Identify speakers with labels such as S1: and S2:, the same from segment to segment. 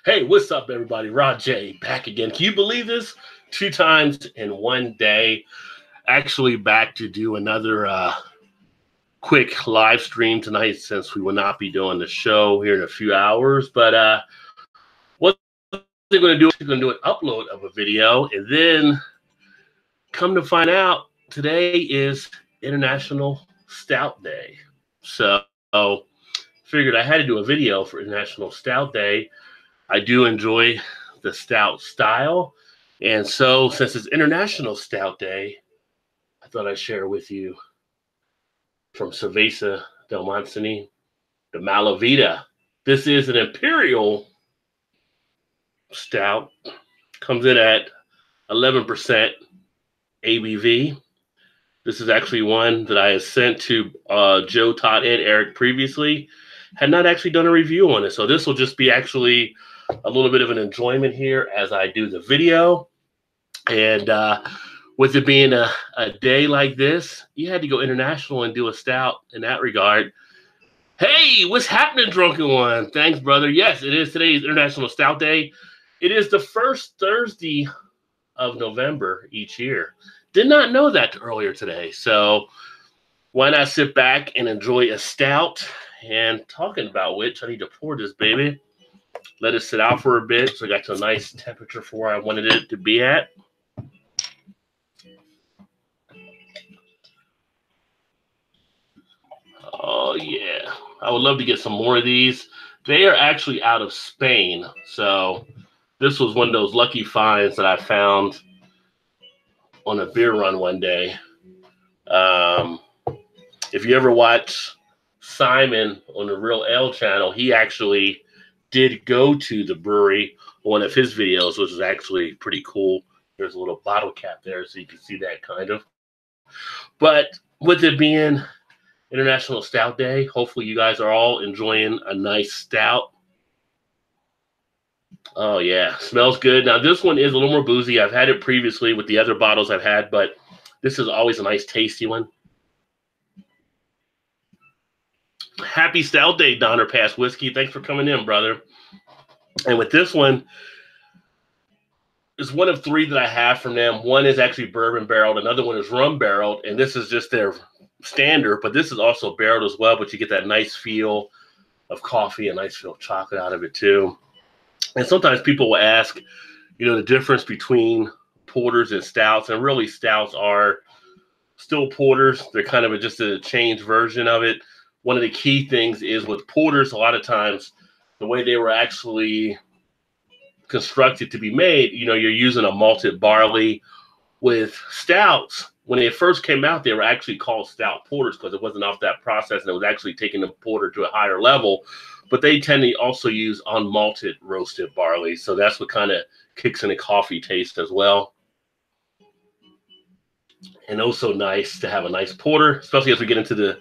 S1: Hey, what's up, everybody? Rod J back again. Can you believe this? 2 times in one day. Actually, back to do another quick live stream tonight since we will not be doing the show here in a few hours. But what they're going to do is they're going to do an upload of a video, and then come to find out, today is International Stout Day. So figured I had to do a video for International Stout Day. I do enjoy the stout style. And so since it's International Stout Day, I thought I'd share with you from Cerveza del Montseny, the Vida. This is an Imperial Stout. Comes in at 11% ABV. This is actually one that I had sent to Joe, Todd, and Eric previously. Had not actually done a review on it. So this will just be actually a little bit of an enjoyment here as I do the video. And with it being a day like this, you had to go international and do a stout in that regard. Hey, what's happening, Drunken One? Thanks, brother. Yes, it is today's International Stout Day. It is the first Thursday of November each year. Did not know that earlier today. So why not sit back and enjoy a stout? And talking about which, I need to pour this baby. Let it sit out for a bit so I got to a nice temperature for where I wanted it to be at. Oh, yeah. I would love to get some more of these. They are actually out of Spain. So this was one of those lucky finds that I found on a beer run one day. If you ever watch Simon on the Real Ale channel, he actually did go to the brewery on one of his videos, which is actually pretty cool. There's a little bottle cap there so you can see that kind of. But with it being International Stout Day, hopefully you guys are all enjoying a nice stout. Oh, yeah. Smells good. Now, this one is a little more boozy. I've had it previously with the other bottles I've had, but this is always a nice, tasty one. Happy Stout Day, Donner Pass Whiskey. Thanks for coming in, brother. And with this one, it's one of 3 that I have from them. One is actually bourbon barreled. Another one is rum barreled. And this is just their standard, but this is also barreled as well. But you get that nice feel of coffee, a nice feel of chocolate out of it too. And sometimes people will ask, the difference between porters and stouts. And really, stouts are still porters. They're kind of just a changed version of it. One of the key things is with porters, a lot of times, the way they were actually constructed to be made, you're using a malted barley. With stouts, when they first came out, they were actually called stout porters because it wasn't off that process, and it was actually taking the porter to a higher level. But they tend to also use unmalted roasted barley. So that's what kind of kicks in a coffee taste as well. And also nice to have a nice porter, especially as we get into the,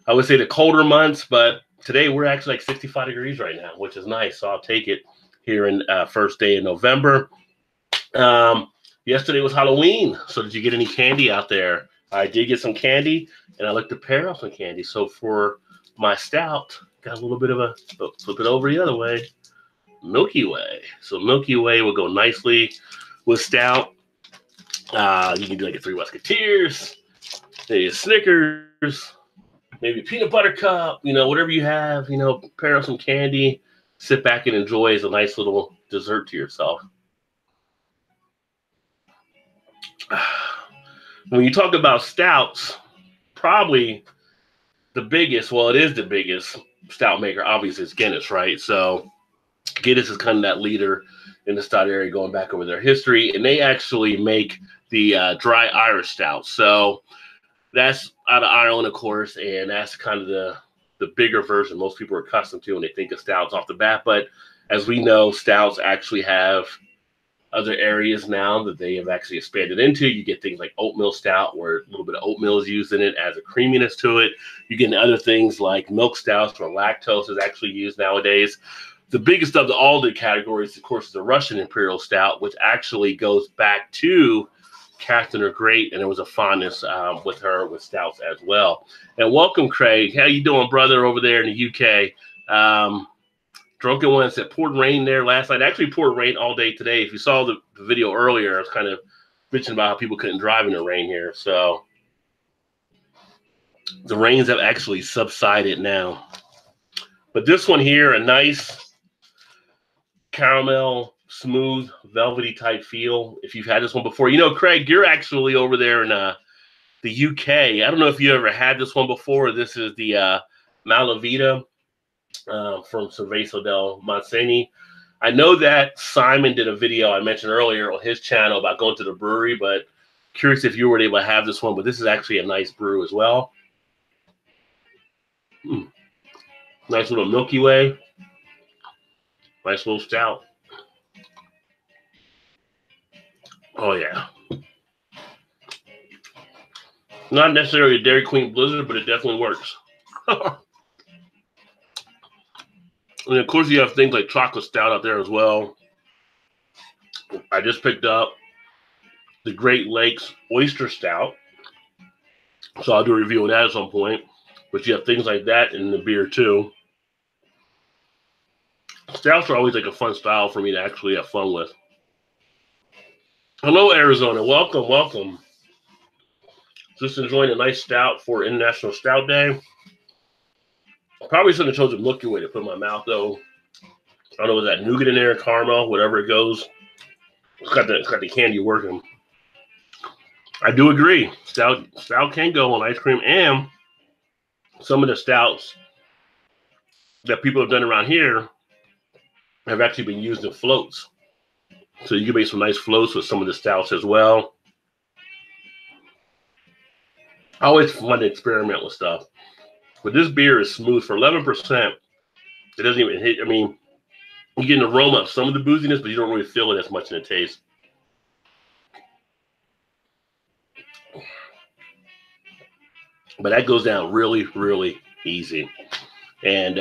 S1: I would say, the colder months. But today we're actually like 65 degrees right now, which is nice. So I'll take it here in first day in November. Yesterday was Halloween. So did you get any candy out there? I did get some candy, and I like to pair up some candy. So for my stout, got a little bit of a, flip it over the other way, Milky Way. So Milky Way will go nicely with stout. You can do like a 3 Musketeers, maybe a Snickers, maybe a peanut butter cup, whatever you have, pair up some candy, sit back and enjoy as a nice little dessert to yourself. When you talk about stouts, probably the biggest, well, it is the biggest stout maker, obviously, is Guinness, right? So Guinness is kind of that leader in the stout area going back over their history, and they actually make the dry Irish stout. So that's out of Ireland, of course, and that's kind of the bigger version most people are accustomed to when they think of stouts off the bat. But as we know, stouts actually have other areas now that they have actually expanded into. You get things like oatmeal stout, where a little bit of oatmeal is used in it as a creaminess to it. You get other things like milk stouts, where lactose is actually used nowadays. The biggest of all the categories, of course, is the Russian Imperial Stout, which actually goes back to Catherine the Great, and there was a fondness with her with stouts as well. And welcome, Craig. How you doing, brother, over there in the UK? Drunken One said poured rain there last night. Actually poured rain all day today. If you saw the video earlier, I was kind of bitching about how people couldn't drive in the rain here. So the rains have actually subsided now. But this one here, a nice caramel, smooth, velvety type feel. If you've had this one before, you know, Craig, you're actually over there in the UK. I don't know if you ever had this one before. This is the Vida from Cerveza del Montseny. I know that Simon did a video I mentioned earlier on his channel about going to the brewery, but curious if you were able to have this one. But this is actually a nice brew as well. Nice little Milky Way. Nice little stout. Oh, yeah. Not necessarily a Dairy Queen Blizzard, but it definitely works. And, of course, you have things like chocolate stout out there as well. I just picked up the Great Lakes Oyster Stout. So I'll do a review on that at some point. But you have things like that in the beer, too. Stouts are always like a fun style for me to actually have fun with. Hello, Arizona. Welcome, welcome. Just enjoying a nice stout for International Stout Day. Probably shouldn't have chosen Milky Way to put in my mouth, though. I don't know, was that nougat in there, caramel, whatever it goes. It's got the candy working. I do agree. Stout can go on ice cream, and some of the stouts that people have done around here have actually been used in floats. So you can make some nice floats with some of the stouts as well. Always fun to experiment with stuff. But this beer is smooth for 11%. It doesn't even hit. I mean, you get an aroma of some of the booziness, but you don't really feel it as much in the taste. But that goes down really, really easy. And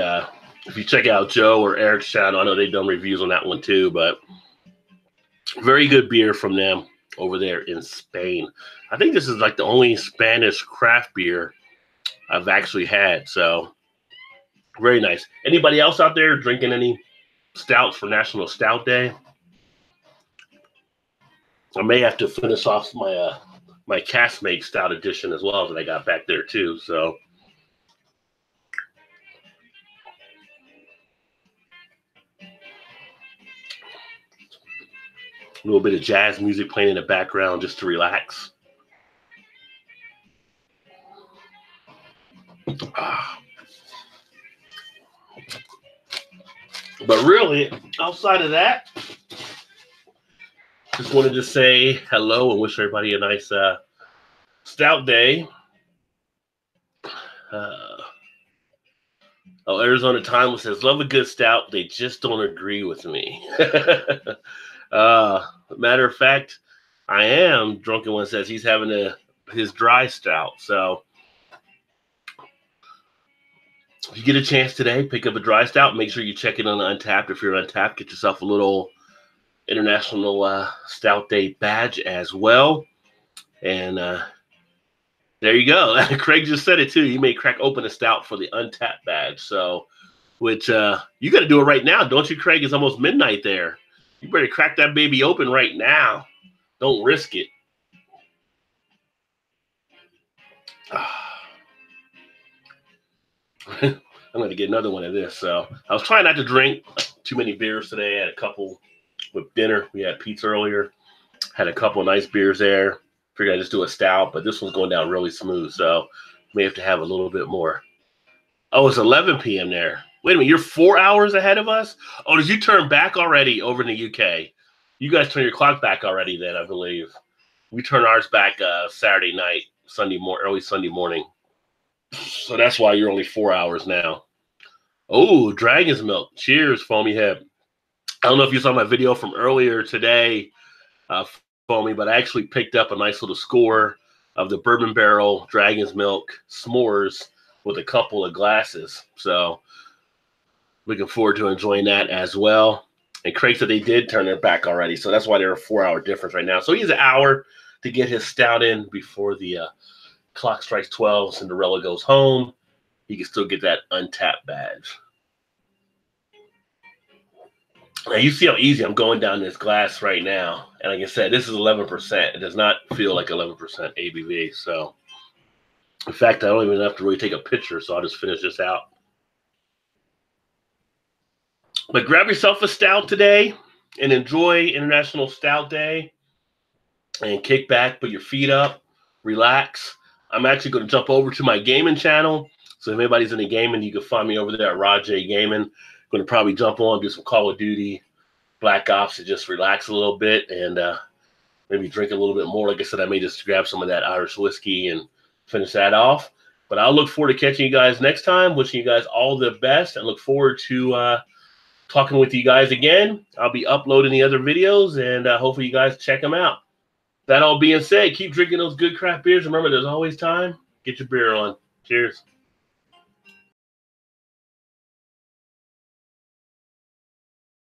S1: if you check out Joe or Eric's channel, I know they've done reviews on that one too, but very good beer from them over there in Spain. I think this is like the only Spanish craft beer I've actually had. So very nice. Anybody else out there drinking any stouts for National Stout Day? I may have to finish off my my Caskmake Stout edition as well that I got back there too. So a little bit of jazz music playing in the background just to relax. But really, outside of that, just wanted to say hello and wish everybody a nice stout day. Arizona Time says, love a good stout. They just don't agree with me. Matter of fact, I am. Drunken One says he's having his dry stout. So if you get a chance today, pick up a dry stout. Make sure you check it on Untapped. If you're Untapped, get yourself a little International Stout Day badge as well. And there you go. Craig just said it too. You may crack open a stout for the Untapped badge. So, which you got to do it right now, don't you, Craig? It's almost midnight there. You better crack that baby open right now. Don't risk it. I'm going to get another one of this. So I was trying not to drink too many beers today. I had a couple with dinner. We had pizza earlier. Had a couple of nice beers there. Figured I'd just do a stout, but this one's going down really smooth. So may have to have a little bit more. Oh, it's 11 p.m. there. Wait a minute. You're 4 hours ahead of us? Oh, did you turn back already over in the UK? You guys turn your clock back already then, I believe. We turn ours back Saturday night, early Sunday morning. So that's why you're only 4 hours now. Oh, Dragon's Milk. Cheers, Foamy Head. I don't know if you saw my video from earlier today, Foamy, but I actually picked up a nice little score of the Bourbon Barrel Dragon's Milk S'mores with a couple of glasses. So looking forward to enjoying that as well. And Craig said they did turn their back already, so that's why they're a 4 hour difference right now. So he has an hour to get his stout in before the clock strikes 12. Cinderella goes home. He can still get that Untapped badge. Now you see how easy I'm going down this glass right now. And like I said, this is 11%. It does not feel like 11% ABV. So, in fact, I don't even have to really take a picture. So I'll just finish this out. But grab yourself a stout today and enjoy International Stout Day. And kick back, put your feet up, relax. I'm actually going to jump over to my gaming channel. So if anybody's into gaming, you can find me over there at Rod J Gaming. I'm going to probably jump on, do some Call of Duty, Black Ops, to just relax a little bit and maybe drink a little bit more. Like I said, I may just grab some of that Irish whiskey and finish that off. But I'll look forward to catching you guys next time. Wishing you guys all the best and look forward to talking with you guys again. I'll be uploading the other videos and hopefully you guys check them out. That all being said, keep drinking those good craft beers. Remember, there's always time. Get your beer on. Cheers.